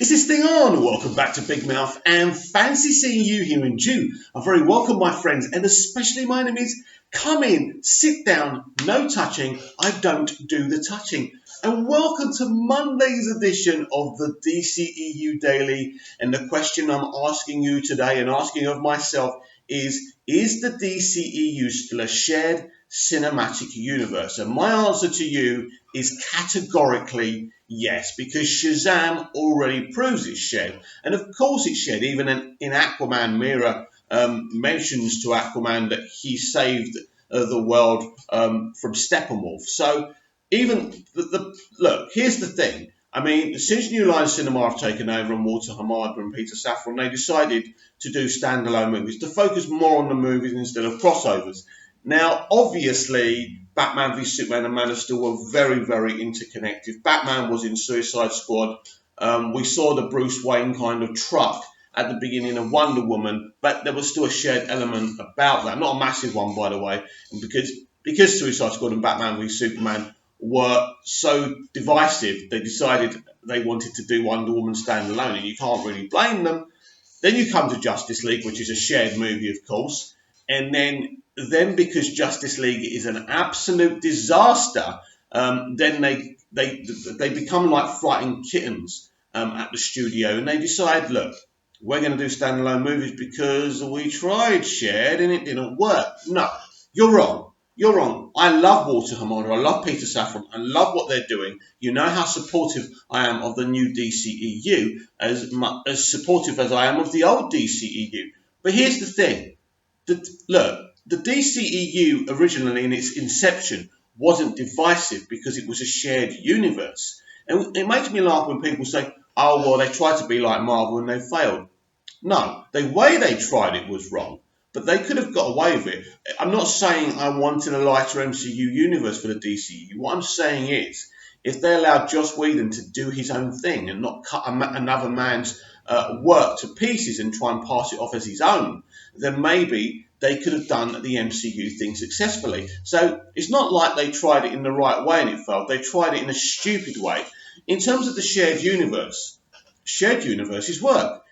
Is this thing on? Welcome back to Big Mouth and fancy seeing you here in June. I'm very welcome, my friends, and especially my enemies. Come in, sit down, no touching. I don't do the touching. And welcome to Monday's edition of the DCEU Daily. And the question I'm asking you today and asking of myself is the DCEU still a shared cinematic universe? And my answer to you is categorically yes, because Shazam already proves it's shared. And of course it's shared. Even in Aquaman, Mira mentions to Aquaman that he saved the world from Steppenwolf. So even look, here's the thing. I mean, since New Line Cinema have taken over and Walter Hamada and Peter Safran, they decided to do standalone movies, to focus more on the movies instead of crossovers. Now, obviously, Batman v Superman and Man of Steel were very, very interconnected. Batman was in Suicide Squad. We saw the Bruce Wayne kind of truck at the beginning of Wonder Woman, but there was still a shared element about that. Not a massive one, by the way, and because Suicide Squad and Batman v Superman were so divisive, they decided they wanted to do Wonder Woman standalone, and you can't really blame them. Then you come to Justice League, which is a shared movie, of course, and then because Justice League is an absolute disaster, then they become like frightened kittens at the studio, and they decide, look, we're going to do standalone movies because we tried shared and it didn't work. No, you're wrong. You're wrong. I love Walter Hamada. I love Peter Safran. I love what they're doing. You know how supportive I am of the new DCEU, as supportive as I am of the old DCEU. But here's the thing. Look, the DCEU originally in its inception wasn't divisive because it was a shared universe. And it makes me laugh when people say, oh, well, they tried to be like Marvel and they failed. No, the way they tried it was wrong, but they could have got away with it. I'm not saying I wanted a lighter MCU universe for the DCU. What I'm saying is, if they allowed Joss Whedon to do his own thing and not cut another man's work to pieces and try and pass it off as his own, then maybe they could have done the MCU thing successfully. So it's not like they tried it in the right way and it failed. They tried it in a stupid way. In terms of the shared universes work.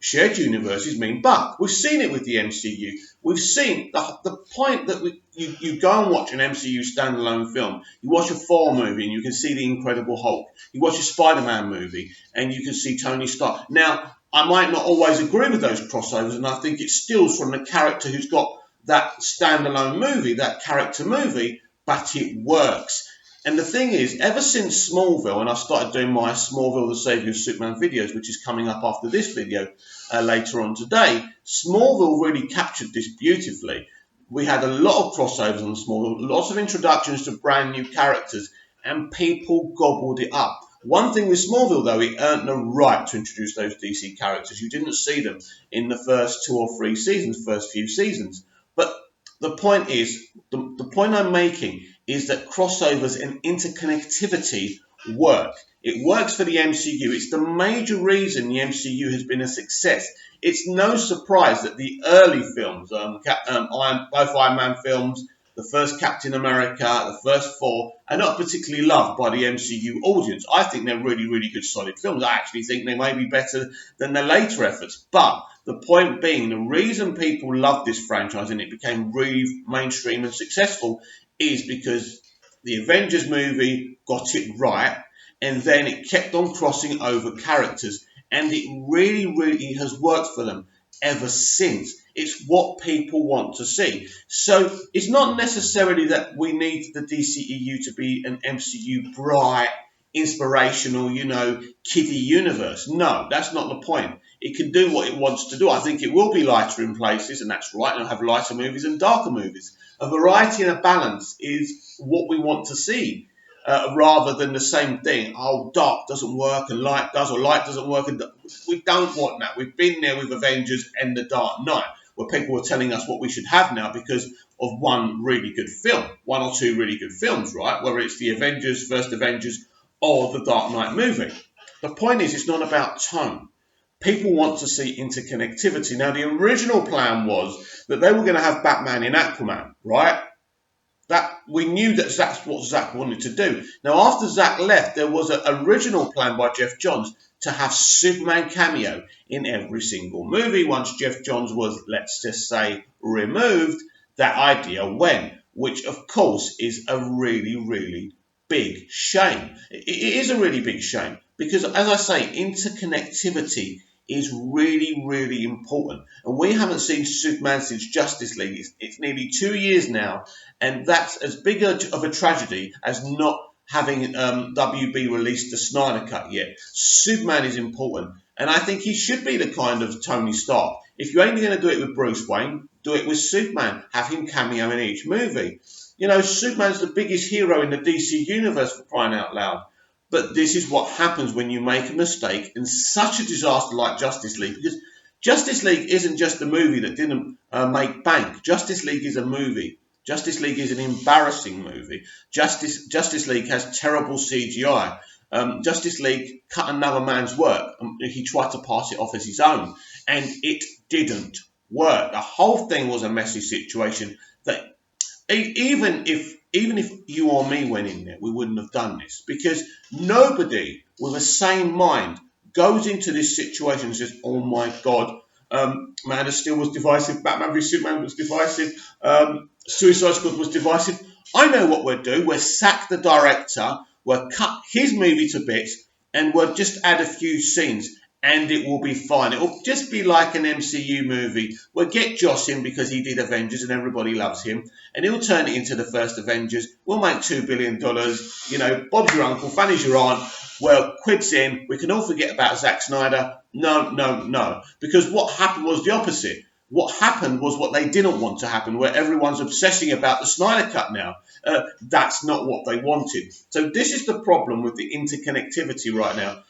Shared universes mean buck. We've seen it with the MCU. We've seen the point that you go and watch an MCU standalone film. You watch a Thor movie and you can see the Incredible Hulk. You watch a Spider-Man movie and you can see Tony Stark. Now, I might not always agree with those crossovers, and I think it steals from the character who's got that standalone movie, that character movie, but it works. And the thing is, ever since Smallville, and I started doing my Smallville the Saviour of Superman videos, which is coming up after this video later on today, Smallville really captured this beautifully. We had a lot of crossovers on Smallville, lots of introductions to brand new characters, and people gobbled it up. One thing with Smallville, though, it earned the right to introduce those DC characters. You didn't see them in the first 2 or 3 seasons, first few seasons. But the point is, the point I'm making is that crossovers and interconnectivity work. It works for the MCU. It's the major reason the MCU has been a success. It's no surprise that the early films, both Iron Man films, the first Captain America, the first Thor, are not particularly loved by the MCU audience. I think they're really, really good, solid films. I actually think they may be better than their later efforts. But the point being, the reason people love this franchise and it became really mainstream and successful is because the Avengers movie got it right, and then it kept on crossing over characters, and it really, really has worked for them ever since. It's what people want to see. So it's not necessarily that we need the DCEU to be an MCU bright, inspirational, kiddie universe. No, that's not the point. It can do what it wants to do. I think it will be lighter in places, and that's right. It'll have lighter movies and darker movies. A variety and a balance is what we want to see, rather than the same thing. Oh, dark doesn't work and light does, or light doesn't work. And we don't want that. We've been there with Avengers and The Dark Knight, where people are telling us what we should have now because of one really good film, 1 or 2 really good films, right? Whether it's the Avengers, first Avengers, or The Dark Knight movie. The point is, it's not about tone. People want to see interconnectivity. Now, the original plan was that they were going to have Batman in Aquaman, right? That we knew that that's what Zack wanted to do. Now, after Zack left, there was an original plan by Jeff Johns to have Superman cameo in every single movie. Once Jeff Johns was, let's just say, removed, that idea went, which of course is a really, really big shame. It is a really big shame because, as I say, interconnectivity is really, really important. And we haven't seen Superman since Justice League. It's nearly 2 years now, and that's as big of a tragedy as not having WB released the Snyder Cut yet. Superman is important, and I think he should be the kind of Tony Stark. If you ain't going to do it with Bruce Wayne, do it with Superman. Have him cameo in each movie. You know, Superman's the biggest hero in the DC universe, for crying out loud. But this is what happens when you make a mistake in such a disaster like Justice League, because Justice League isn't just a movie that didn't make bank. Justice League is a movie. Justice League is an embarrassing movie. Justice League has terrible CGI. Justice League cut another man's work. He tried to pass it off as his own, and it didn't work. The whole thing was a messy situation that even if you or me went in there, we wouldn't have done this, because nobody with a sane mind goes into this situation and says, oh my God, Man of Steel was divisive, Batman v Superman was divisive, Suicide Squad was divisive. I know what we'll do. We'll sack the director, we'll cut his movie to bits, and we'll just add a few scenes, and it will be fine. It will just be like an MCU movie. We'll get Joss in because he did Avengers and everybody loves him, and he'll turn it into the first Avengers. We'll make $2 billion. You know, Bob's your uncle, Fanny's your aunt. Well, quid's in. We can all forget about Zack Snyder. No. Because what happened was the opposite. What happened was what they didn't want to happen, where everyone's obsessing about the Snyder Cut now. That's not what they wanted. So this is the problem with the interconnectivity right now.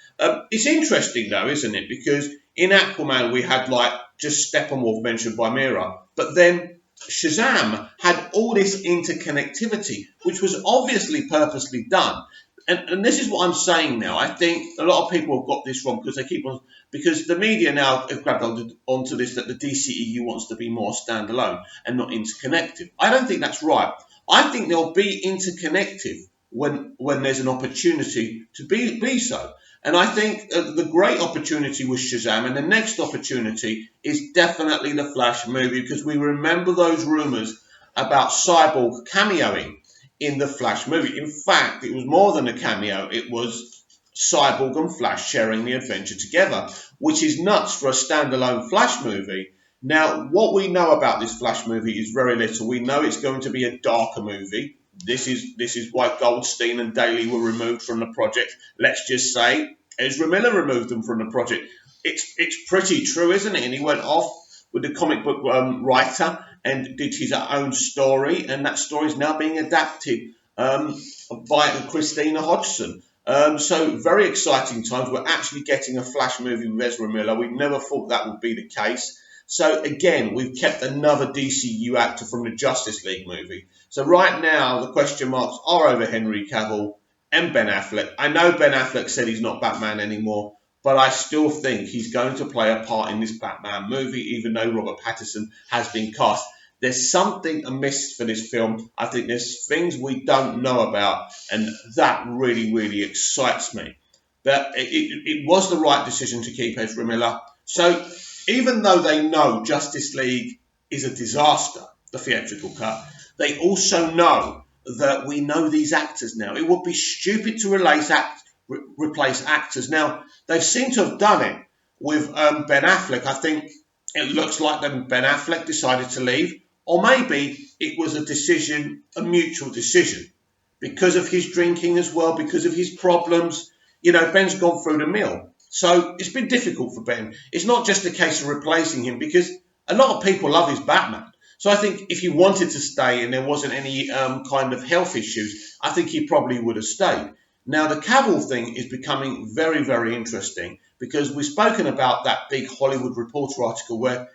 It's interesting, though, isn't it? Because in Aquaman, we had, like, just Steppenwolf mentioned by Mira. But then Shazam had all this interconnectivity, which was obviously purposely done. And this is what I'm saying now. I think a lot of people have got this wrong because they keep on, because the media now have grabbed onto this, that the DCEU wants to be more standalone and not interconnected. I don't think that's right. I think they'll be interconnected when there's an opportunity to be so. And I think the great opportunity was Shazam, and the next opportunity is definitely the Flash movie, because we remember those rumours about Cyborg cameoing in the Flash movie. In fact, it was more than a cameo. It was Cyborg and Flash sharing the adventure together, which is nuts for a standalone Flash movie. Now, what we know about this Flash movie is very little. We know it's going to be a darker movie. This is why Goldstein and Daly were removed from the project. Let's just say Ezra Miller removed them from the project. It's pretty true, isn't it? And he went off with the comic book writer and did his own story, and that story is now being adapted by Christina Hodgson. So very exciting times. We're actually getting a Flash movie with Ezra Miller. We never thought that would be the case. So again, we've kept another DCU actor from the Justice League movie. So right now, the question marks are over Henry Cavill and Ben Affleck. I know Ben Affleck said he's not Batman anymore, but I still think he's going to play a part in this Batman movie, even though Robert Pattinson has been cast. There's something amiss for this film. I think there's things we don't know about, and that really, really excites me. But it was the right decision to keep Ezra Miller. So even though they know Justice League is a disaster, the theatrical cut, they also know that we know these actors now. It would be stupid to replace actors. Now, they seem to have done it with Ben Affleck. I think it looks like Ben Affleck decided to leave, or maybe it was a mutual decision, because of his drinking as well, because of his problems. You know, Ben's gone through the mill. So it's been difficult for Ben. It's not just a case of replacing him, because a lot of people love his Batman. So I think if he wanted to stay and there wasn't any kind of health issues, I think he probably would have stayed. Now, the Cavill thing is becoming very, very interesting, because we've spoken about that big Hollywood Reporter article where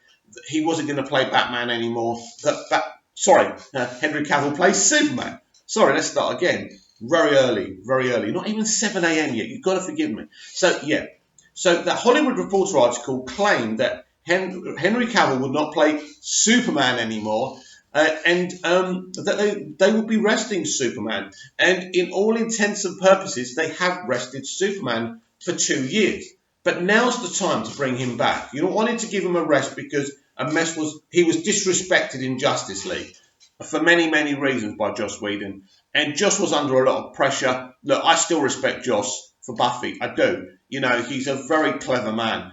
he wasn't going to play Batman anymore. Henry Cavill plays Superman. Sorry, let's start again. Very early. Not even 7 a.m. yet. You've got to forgive me. So, yeah. So the Hollywood Reporter article claimed that Henry Cavill would not play Superman anymore, and that they would be resting Superman. And in all intents and purposes, they have rested Superman for 2 years. But now's the time to bring him back. You don't want to give him a rest because he was disrespected in Justice League for many, many reasons by Joss Whedon. And Joss was under a lot of pressure. Look, I still respect Joss for Buffy. I do. You know, he's a very clever man.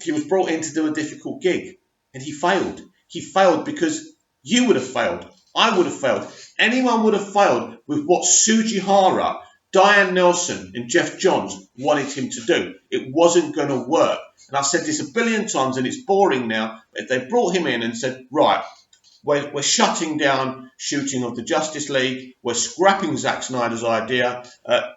He was brought in to do a difficult gig, and he failed. He failed because you would have failed. I would have failed. Anyone would have failed with what Sujihara, Diane Nelson, and Jeff Johns wanted him to do. It wasn't going to work. And I've said this a billion times, and it's boring now. If they brought him in and said, right, we're shutting down shooting of the Justice League. We're scrapping Zack Snyder's idea.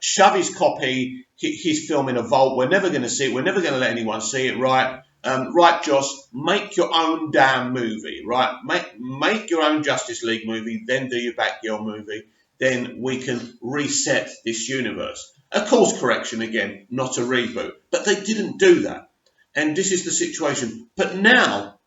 Shove his copy, his film in a vault. We're never going to see it. We're never going to let anyone see it, right? Right, Joss, make your own damn movie, right? Make your own Justice League movie, then do your Batgirl movie. Then we can reset this universe. A course correction again, not a reboot. But they didn't do that. And this is the situation. But now,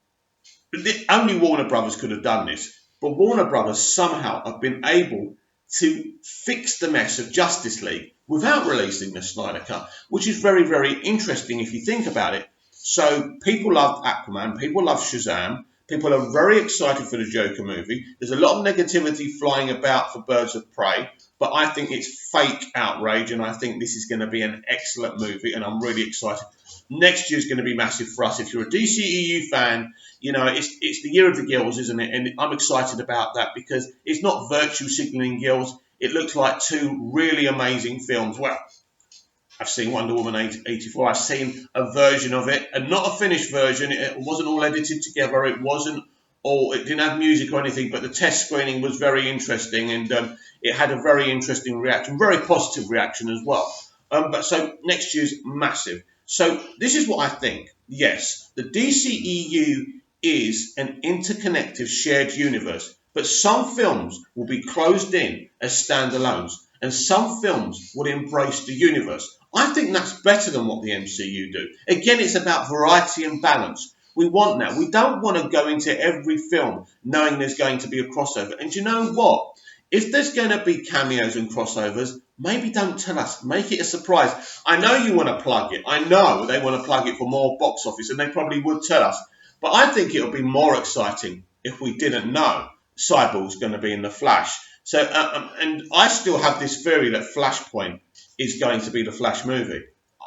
only Warner Brothers could have done this. But Warner Brothers somehow have been able to fix the mess of Justice League without releasing the Snyder Cut, which is very, very interesting if you think about it. So people love Aquaman, people love Shazam, people are very excited for the Joker movie. There's a lot of negativity flying about for Birds of Prey, but I think it's fake outrage, and I think this is going to be an excellent movie, and I'm really excited. Next year's going to be massive for us. If you're a DCEU fan, you know, it's the year of the Gills, isn't it? And I'm excited about that because it's not virtue signaling Gills. It looks like two really amazing films. Well, I've seen Wonder Woman 84. I've seen a version of it, and not a finished version. It wasn't all edited together. It didn't have music or anything, but the test screening was very interesting, and it had a very interesting reaction, very positive reaction as well. But so next year's massive. So this is what I think. Yes, the DCEU is an interconnected shared universe, but some films will be closed in as standalones, and some films will embrace the universe. I think that's better than what the MCU do. Again, it's about variety and balance. We want that. We don't want to go into every film knowing there's going to be a crossover. And you know what? If there's going to be cameos and crossovers, maybe don't tell us. Make it a surprise. I know you want to plug it. I know they want to plug it for more box office, and they probably would tell us. But I think it would be more exciting if we didn't know Cyborg's going to be in The Flash. So, and I still have this theory that Flashpoint is going to be the Flash movie.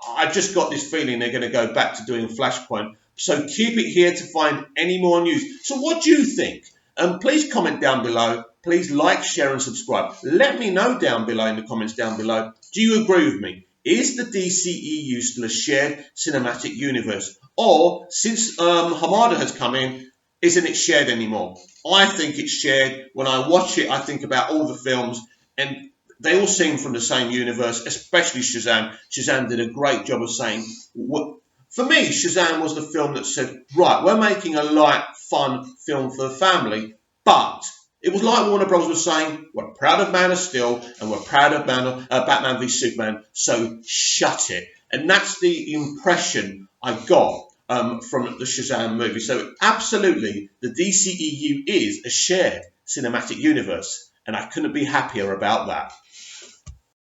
I just got this feeling they're going to go back to doing Flashpoint. So keep it here to find any more news. So what do you think? Please comment down below. Please like, share and subscribe. Let me know down below in the comments down below. Do you agree with me? Is the DCEU still a shared cinematic universe? Or, since Hamada has come in, isn't it shared anymore? I think it's shared. When I watch it, I think about all the films, and they all seem from the same universe, especially Shazam. Shazam did a great job of saying, for me, Shazam was the film that said, right, we're making a light, fun film for the family, but it was like Warner Bros. Was saying, we're proud of Man of Steel, and we're proud of Batman v Superman, so shut it. And that's the impression I got from the Shazam movie. So absolutely, the DCEU is a shared cinematic universe, and I couldn't be happier about that.